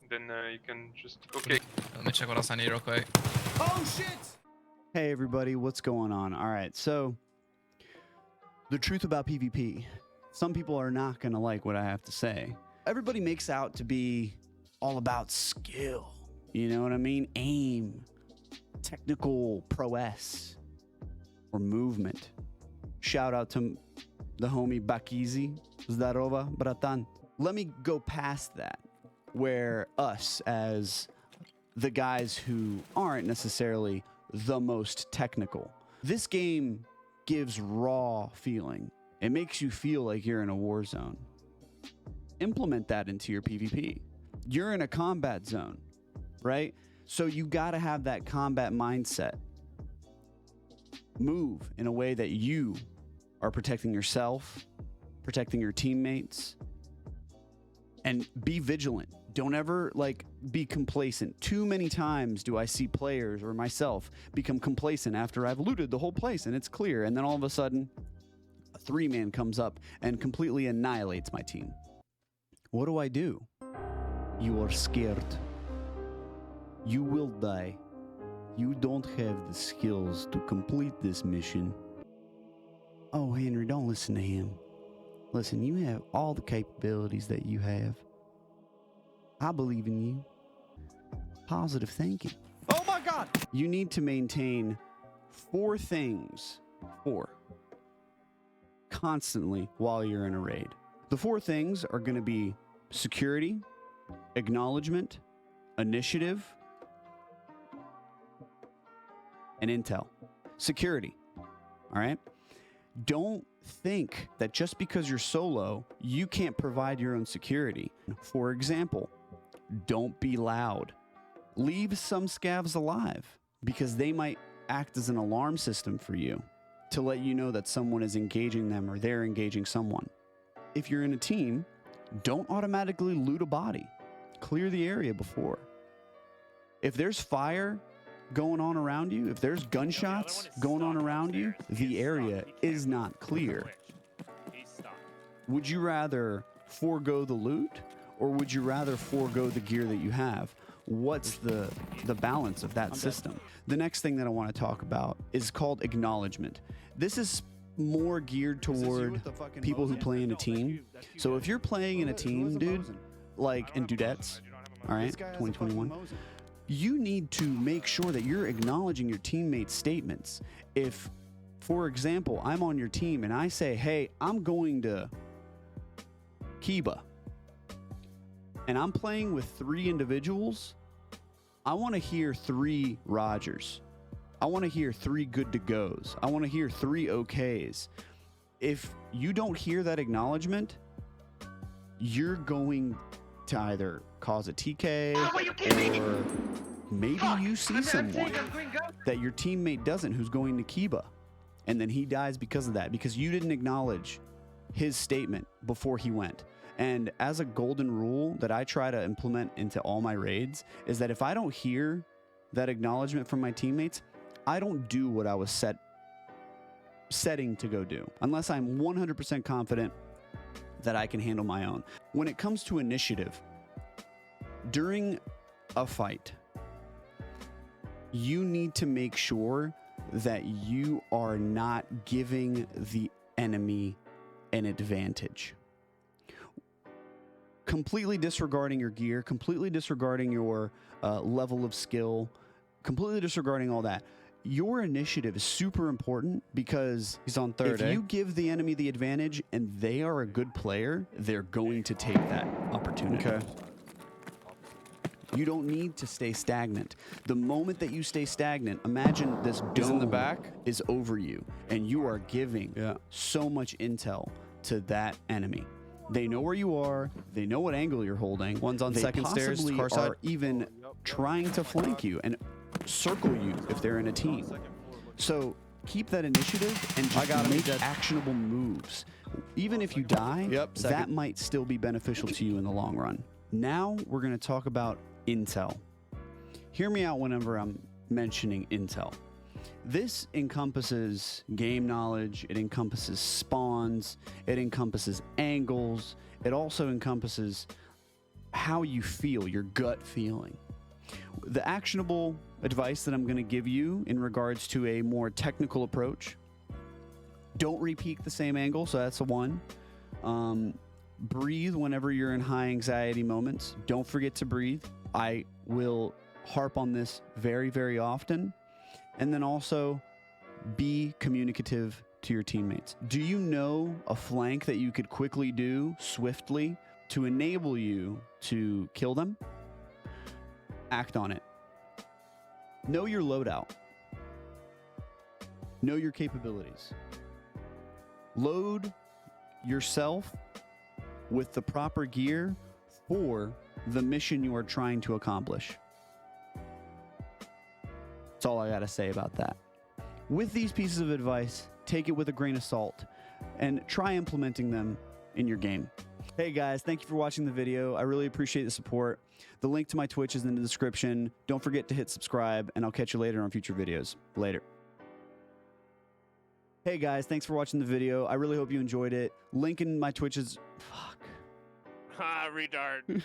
then you can just... Okay. Let me check what else I need real quick. Oh shit! Hey everybody, what's going on? All right, so the truth about PvP. Some people are not gonna like what I have to say. Everybody makes out to be all about skill. You know what I mean? Aim, technical prowess, or movement. Shout out to the homie Bakizi, Zdarova, bratan. Let me go past that, where us as the guys who aren't necessarily the most technical. This game gives raw feeling. It makes you feel like you're in a war zone. Implement that into your PvP. You're in a combat zone, right? So you gotta have that combat mindset. Move in a way that you are protecting yourself, protecting your teammates, and be vigilant. Don't ever be complacent. Too many times do I see players or myself become complacent after I've looted the whole place and it's clear, and then all of a sudden a 3-man comes up and completely annihilates my team. What do? You are scared. You will die. You don't have the skills to complete this mission. Oh, Henry, don't listen to him. Listen, you have all the capabilities that you have. I believe in you. Positive thinking. Oh my god! You need to maintain 4 things. 4. Constantly while you're in a raid. The 4 things are going to be security, acknowledgement, initiative, and intel. Security. All right? Don't think that just because you're solo, you can't provide your own security. For example, don't be loud. Leave some scavs alive because they might act as an alarm system for you to let you know that someone is engaging them or they're engaging someone. If you're in a team, don't automatically loot a body. Clear the area before. If there's fire going on around you, if there's gunshots going on around you, the area is not clear. Would you rather forego the loot, or would you rather forego the gear that you have? What's the balance of that system? The next thing that I want to talk about is called acknowledgement. This is more geared toward people who play in a team. So if you're playing in a team, dude, like in Dudettes, all right, 2021, you need to make sure that you're acknowledging your teammates' statements. If, for example, I'm on your team and I say, hey, I'm going to Kiba, and I'm playing with 3 individuals, I want to hear 3 Rogers. I want to hear 3 good to goes. I want to hear 3 okays. If you don't hear that acknowledgement, you're going to either cause a TK or maybe you see someone that your teammate doesn't who's going to Kiba, and then he dies because of that, because you didn't acknowledge his statement before he went. And as a golden rule that I try to implement into all my raids is that if I don't hear that acknowledgement from my teammates, I don't do what I was setting to go do, unless I'm 100% confident that I can handle my own. When it comes to initiative, during a fight, you need to make sure that you are not giving the enemy an advantage. Completely disregarding your gear, completely disregarding your level of skill, completely disregarding all that. Your initiative is super important because he's on 3rd, if you give the enemy the advantage and they are a good player, they're going to take that opportunity. Okay. You don't need to stay stagnant. The moment that you stay stagnant, imagine this dome in the back is over you and you are giving so much intel to that enemy. They know where you are. They know what angle you're holding. One's on second stairs, They car side. are even trying to flank you and circle you if they're in a team. So keep that initiative and just make actionable moves. Even if you die, that might still be beneficial to you in the long run. Now we're going to talk about intel. Hear me out whenever I'm mentioning intel. This encompasses game knowledge, it encompasses spawns, it encompasses angles, it also encompasses how you feel, your gut feeling. The actionable advice that I'm going to give you in regards to a more technical approach: don't repeat the same angle. So that's a one. Breathe whenever you're in high anxiety moments. Don't forget to breathe. I will harp on this very, very often. And then also be communicative to your teammates. Do you know a flank that you could quickly do swiftly to enable you to kill them? Act on it. Know your loadout. Know your capabilities. Load yourself with the proper gear for the mission you are trying to accomplish. That's all I got to say about that. With these pieces of advice, take it with a grain of salt and try implementing them in your game. Hey guys, thank you for watching the video. I really appreciate the support. The link to my Twitch is in the description. Don't forget to hit subscribe, and I'll catch you later on future videos. Later. Hey guys, thanks for watching the video. I really hope you enjoyed it. Link in my Twitch is... Fuck. Ha, retard.